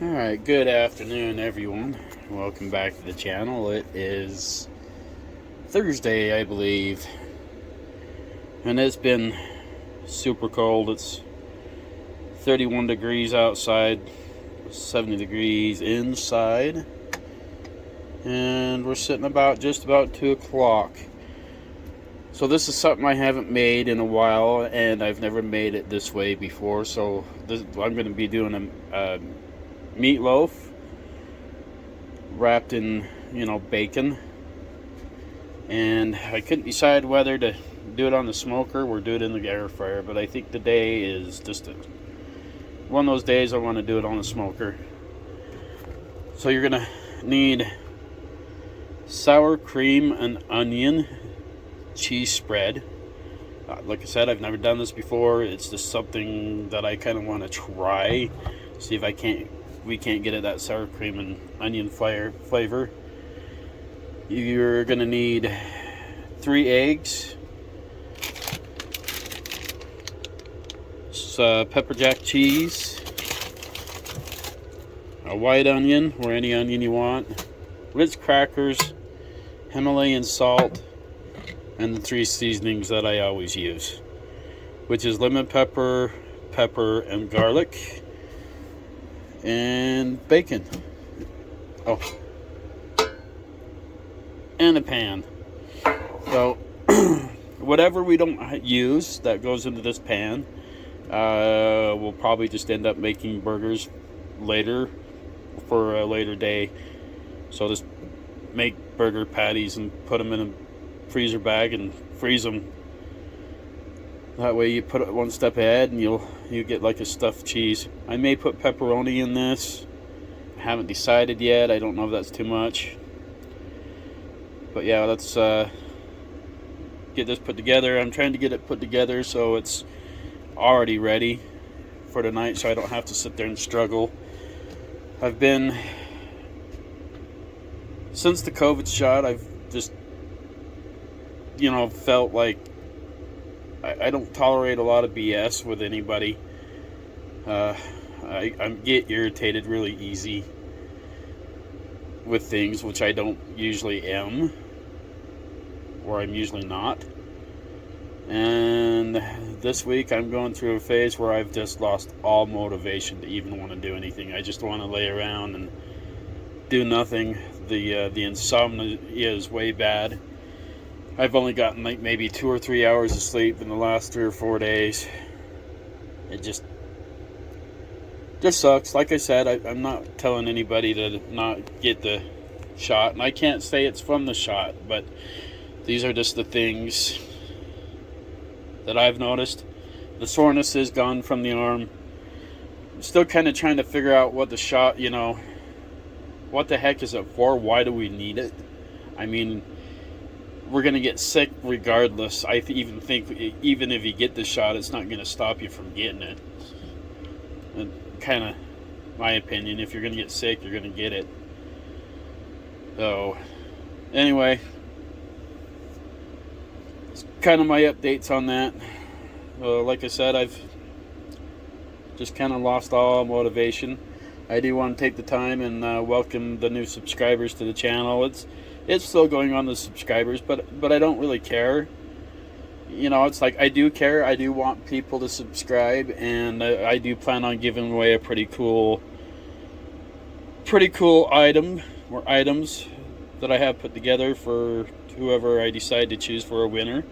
Alright, good afternoon everyone. Welcome back to the channel. It is Thursday, I believe. And it's been super cold. It's 31 degrees outside, 70 degrees inside. And we're sitting just about 2 o'clock. So this is something I haven't made in a while, and I've never made it this way before. So I'm going to be doing a meatloaf wrapped in, bacon. And I couldn't decide whether to do it on the smoker or do it in the air fryer, but I think today is just one of those days I want to do it on the smoker. So you're gonna need sour cream and onion cheese spread. Like I said, I've never done this before. It's just something that I kind of want to try, see if we can't get it that sour cream and onion flavor. You're gonna need 3 eggs, pepper jack cheese, a white onion or any onion you want, Ritz crackers, Himalayan salt, and the 3 seasonings that I always use, which is lemon pepper, pepper, and garlic, and bacon. Oh, and a pan. So whatever we don't use that goes into this pan, we'll probably just end up making burgers later for a later day. So just make burger patties and put them in a freezer bag and freeze them. That way you put it one step ahead and you get like a stuffed cheese. I may put pepperoni in this. I haven't decided yet. I don't know if that's too much. But yeah, let's get this put together. I'm trying to get it put together so it's already ready for tonight, so I don't have to sit there and struggle. I've been, since the COVID shot, I've just, felt like I don't tolerate a lot of BS with anybody. I get irritated really easy with things, which I don't usually am, or I'm usually not. And this week I'm going through a phase where I've just lost all motivation to even want to do anything. I just want to lay around and do nothing. The insomnia is way bad. I've only gotten like maybe 2 or 3 hours of sleep in the last 3 or 4 days. It just sucks. Like I said, I'm not telling anybody to not get the shot, and I can't say it's from the shot, but these are just the things that I've noticed. The soreness is gone from the arm. I'm still kind of trying to figure out what the shot, what the heck is it for? Why do we need it? I mean, we're going to get sick regardless. I even think even if you get the shot, it's not going to stop you from getting it. And kind of my opinion. If you're going to get sick, you're going to get it. So, anyway, it's kind of my updates on that. Like I said, I've just kind of lost all motivation. I do want to take the time and welcome the new subscribers to the channel. It's still going on the subscribers, but I don't really care. It's like I do care. I do want people to subscribe, and I do plan on giving away a pretty cool item or items that I have put together for whoever I decide to choose for a winner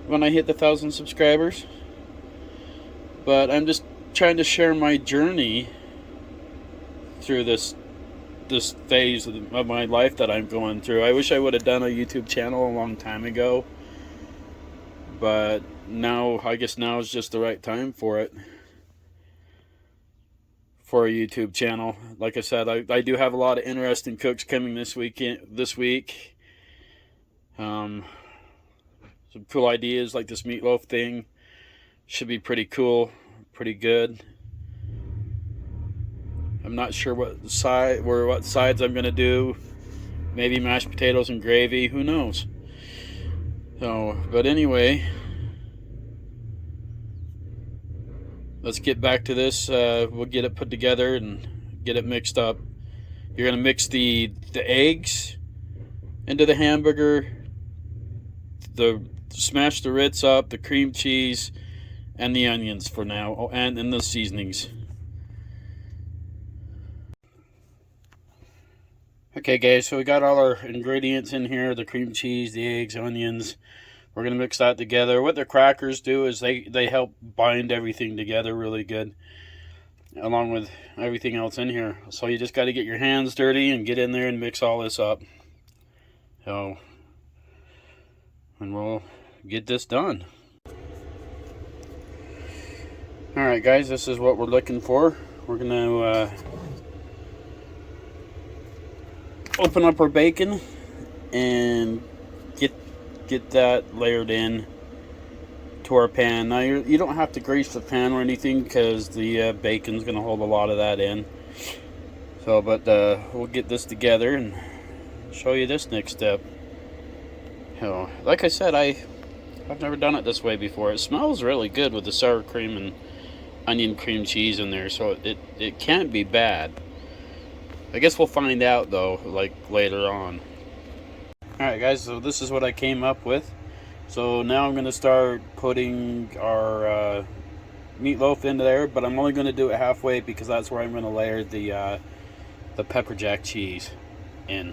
when I hit the 1,000 subscribers. But I'm just trying to share my journey through this phase of my life that I'm going through. I wish I would have done a YouTube channel a long time ago, but I guess now is just the right time for it, for a YouTube channel. Like I said, I do have a lot of interesting cooks coming this week. Some cool ideas like this meatloaf thing should be pretty cool, pretty good. I'm not sure what sides I'm gonna do. Maybe mashed potatoes and gravy. Who knows? So, but anyway, let's get back to this. We'll get it put together and get it mixed up. You're going to mix the eggs into the hamburger, smash the Ritz up, the cream cheese, and the onions for now. Oh, and the seasonings. Okay guys, so we got all our ingredients in here, the cream cheese, the eggs, onions. We're going to mix that together. What the crackers do is they help bind everything together really good, along with everything else in here. So you just got to get your hands dirty and get in there and mix all this up. So, and we'll get this done. Alright guys, this is what we're looking for. We're going to open up our bacon and get that layered in to our pan. Now you don't have to grease the pan or anything because the bacon's going to hold a lot of that in. So, but we'll get this together and show you this next step. So, like I said, I've never done it this way before. It smells really good with the sour cream and onion cream cheese in there, so it can't be bad. I guess we'll find out though, like later on. Alright guys, so this is what I came up with. So now I'm going to start putting our meatloaf into there, but I'm only going to do it halfway because that's where I'm going to layer the pepper jack cheese in.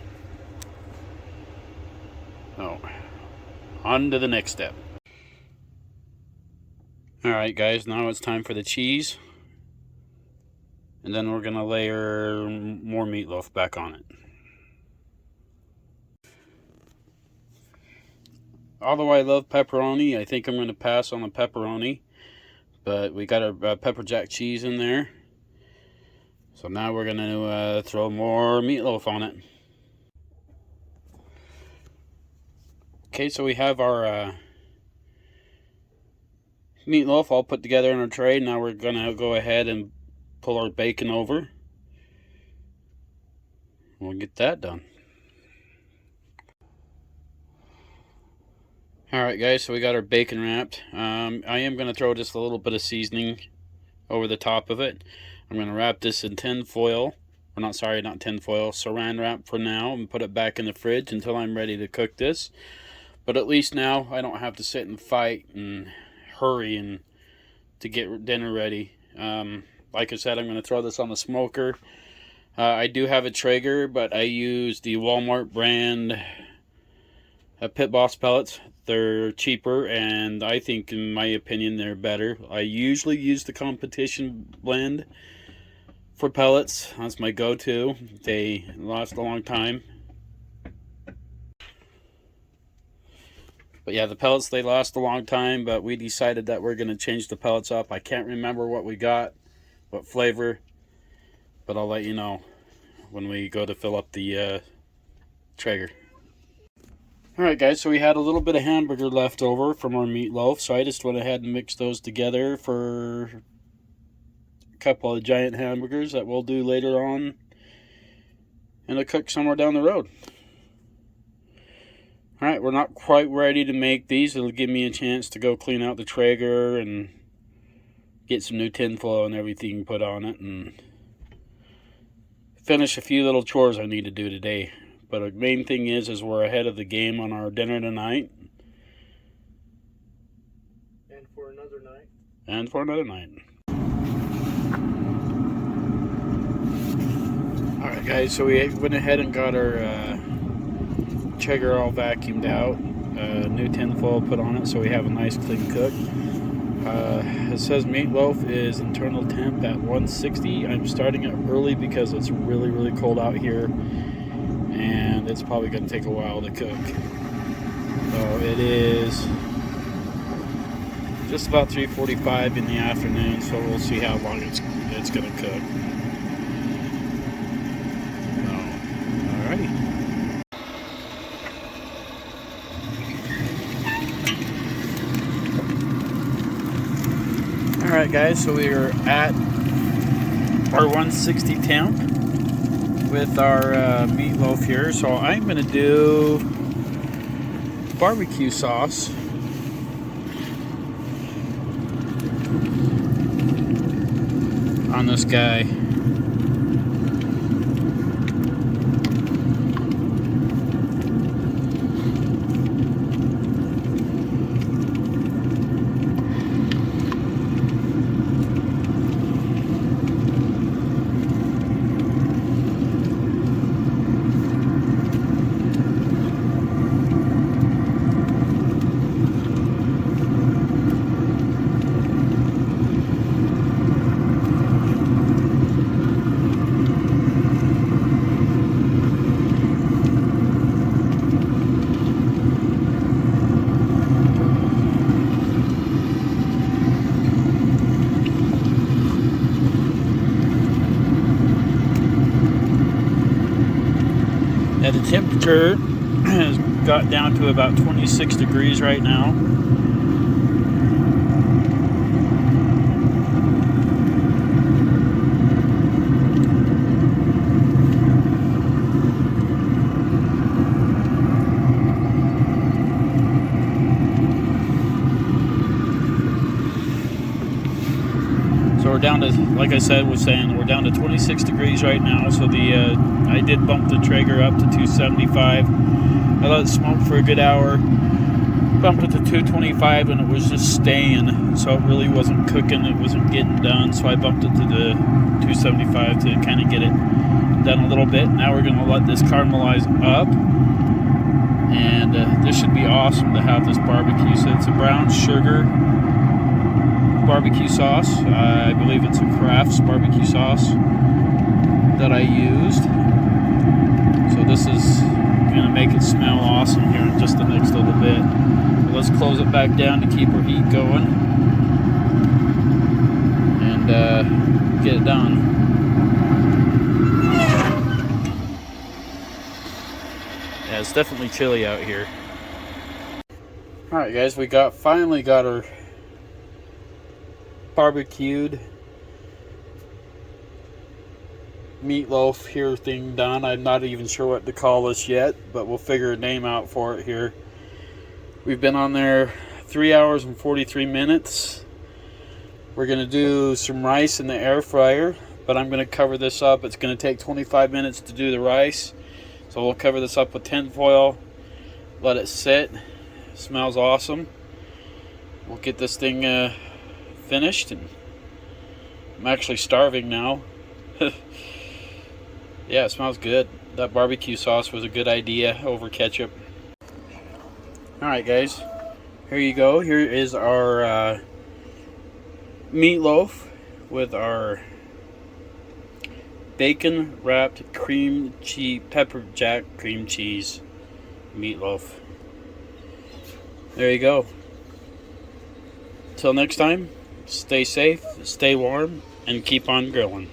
Oh, on to the next step. Alright guys, now it's time for the cheese. And then we're going to layer more meatloaf back on it. Although I love pepperoni, I think I'm going to pass on the pepperoni. But we got our pepper jack cheese in there. So now we're going to throw more meatloaf on it. Okay, so we have our meatloaf all put together in our tray. Now we're going to go ahead and pull our bacon over. We'll get that done. Alright guys, so we got our bacon wrapped. I am going to throw just a little bit of seasoning over the top of it. I'm going to wrap this in tin foil. Or not tin foil, saran wrap for now, and put it back in the fridge until I'm ready to cook this. But at least now I don't have to sit and fight and hurry and to get dinner ready. Like I said, I'm going to throw this on the smoker. I do have a Traeger, but I use the Walmart brand Pit Boss pellets. They're cheaper, and I think, in my opinion, they're better. I usually use the competition blend for pellets. That's my go-to. They last a long time. But yeah, the pellets, they last a long time, but we decided that we're going to change the pellets up. I can't remember what we got, what flavor, but I'll let you know when we go to fill up the Traeger. Alright guys, so we had a little bit of hamburger left over from our meatloaf, so I just went ahead and mixed those together for a couple of giant hamburgers that we'll do later on and a cook somewhere down the road. Alright, we're not quite ready to make these. It'll give me a chance to go clean out the Traeger and get some new tinfoil and everything put on it and finish a few little chores I need to do today. But the main thing is we're ahead of the game on our dinner tonight. And for another night. And for another night. Alright guys, so we went ahead and got our Traeger all vacuumed out. New tinfoil put on it so we have a nice clean cook. It says meatloaf is internal temp at 160. I'm starting it early because it's really, really cold out here. And it's probably going to take a while to cook. So it is just about 3:45 in the afternoon, so we'll see how long it's going to cook. So, alrighty. Alright guys, so we are at our 160 temp with our meatloaf here. So I'm going to do barbecue sauce on this guy. Yeah, the temperature has got down to about 26 degrees right now. So we're down to, like I said, we're down to 26 degrees right now. So I did bump the Traeger up to 275. I let it smoke for a good hour. Bumped it to 225 and it was just staying. So it really wasn't cooking. It wasn't getting done. So I bumped it to the 275 to kind of get it done a little bit. Now we're going to let this caramelize up. And this should be awesome to have this barbecue. So it's a brown sugar barbecue sauce. I believe it's a Kraft's barbecue sauce that I used. So this is going to make it smell awesome here in just the next little bit. But let's close it back down to keep our heat going and get it done. Yeah, it's definitely chilly out here. Alright guys, we finally got our barbecued meatloaf here thing done. I'm not even sure what to call this yet, but we'll figure a name out for it here. We've been on there 3 hours and 43 minutes. We're going to do some rice in the air fryer, but I'm going to cover this up. It's going to take 25 minutes to do the rice, so we'll cover this up with tin foil, let it sit. It smells awesome. We'll get this thing finished, and I'm actually starving now. Yeah, it smells good. That barbecue sauce was a good idea over ketchup. Alright guys, here you go. Here is our meatloaf with our bacon wrapped pepper jack cream cheese meatloaf. There you go. Till next time, stay safe, stay warm, and keep on grilling.